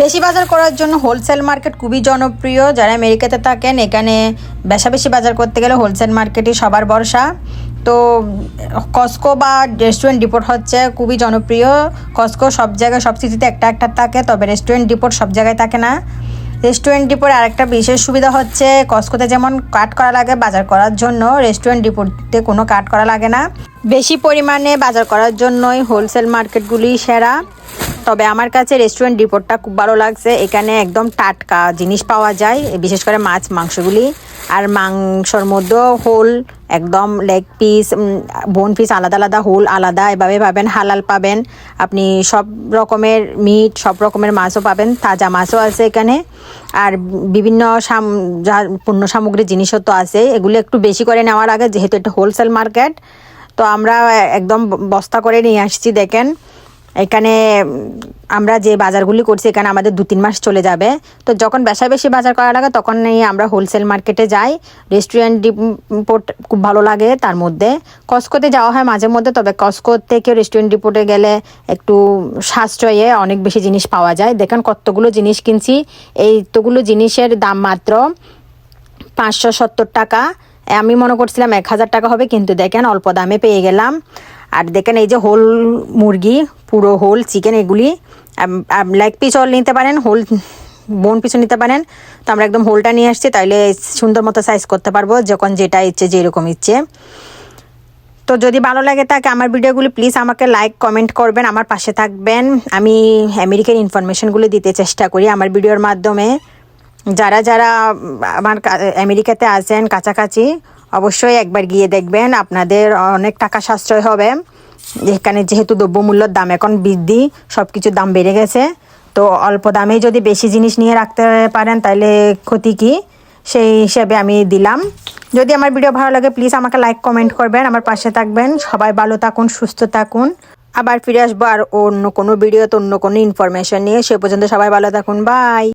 বেশি বাজার করার জন্য হোলসেল মার্কেট খুবই জনপ্রিয়। যারা আমেরিকাতে থাকেন এখানে বেশি বাজার করতে গেলে হোলসেল মার্কেটই সবার ভরসা। তো কস্কো বা রেস্টুরেন্ট ডিপোট হচ্ছে খুবই জনপ্রিয়। কস্কো সব জায়গায় সব সিটিতে একটা থাকে, তবে রেস্টুরেন্ট ডিপোট সব জায়গায় থাকে না। রেস্টুরেন্ট ডিপোর আরেকটা বিশেষ সুবিধা হচ্ছে কস্কোতে যেমন কাট করা লাগে বাজার করার জন্য, রেস্টুরেন্ট ডিপোতে কোনো কাট করা লাগে না। বেশি পরিমাণে বাজার করার জন্যই হোলসেল মার্কেটগুলি সেরা। তবে আমার কাছে রেস্টুরেন্ট ডিপোটটা খুব ভালো লাগছে। এখানে একদম টাটকা জিনিস পাওয়া যায়, বিশেষ করে মাছ মাংসগুলি। আর মাংসর মধ্যেও হোল একদম লেগ পিস, বোন পিস আলাদা আলাদা, হোল আলাদা এভাবে পাবেন। হালাল পাবেন আপনি, সব রকমের মিট, সব রকমের মাছও পাবেন, তাজা মাছও আছে এখানে। আর বিভিন্ন পণ্য সামগ্রী জিনিসও তো আছে। এগুলো একটু বেশি করে নেওয়ার আগে, যেহেতু এটা হোলসেল মার্কেট, তো আমরা একদম বস্তা করে নিয়ে আসছি। দেখেন এখানে আমরা যে বাজারগুলি করছি এখানে আমাদের 2-3 মাস চলে যাবে। তো যখন বেশি বাজার করা লাগে তখন আমরা হোলসেল মার্কেটে যাই। রেস্টুরেন্ট ডিপোট খুব ভালো লাগে। তার মধ্যে কস্কোতে যাওয়া হয় মাঝে মধ্যে, তবে কস্কো থেকে রেস্টুরেন্ট ডিপোটে গেলে একটু সাশ্রয়ে অনেক বেশি জিনিস পাওয়া যায়। দেখেন কতগুলো জিনিস কিনছি। এইগুলো জিনিসের দাম মাত্র 570 টাকা। আমি মনে করছিলাম 1000 টাকা হবে, কিন্তু দেখেন অল্প দামে পেয়ে গেলাম। আর দেখেন এই যে হোল মুরগি, পুরো হোল চিকেন, এগুলি লেগ পিসও নিতে পারেন, হোল বোন পিসও নিতে পারেন। তো আমরা একদম হোলটা নিয়ে আসছি, তাইলে সুন্দর মতো সাইজ করতে পারবো যখন যেটা ইচ্ছে, যেরকম ইচ্ছে। তো যদি ভালো লাগে থাকে আমার ভিডিওগুলি, প্লিজ আমাকে লাইক কমেন্ট করবেন, আমার পাশে থাকবেন। আমি আমেরিকার ইনফরমেশনগুলো দিতে চেষ্টা করি আমার ভিডিওর মাধ্যমে। যারা আমার আমেরিকাতে আছেন কাছাকাছি, অবশ্যই একবার গিয়ে দেখবেন, আপনাদের অনেক টাকা সাশ্রয় হবে। এখানে যেহেতু দ্রব্যমূল্যের দাম এখন বৃদ্ধি, সব কিছুর দাম বেড়ে গেছে। তো অল্প দামে যদি বেশি জিনিস নিয়ে রাখতে পারেন তাহলে ক্ষতি কি, সেই হিসেবে আমি দিলাম। যদি আমার ভিডিও ভালো লাগে প্লিজ আমাকে লাইক কমেন্ট করবেন, আমার পাশে থাকবেন। সবাই ভালো থাকুন, সুস্থ থাকুন। আবার ফিরে আসবো আর অন্য কোনো ভিডিওতে অন্য কোনো ইনফরমেশন নিয়ে। সে পর্যন্ত সবাই ভালো থাকুন, বাই।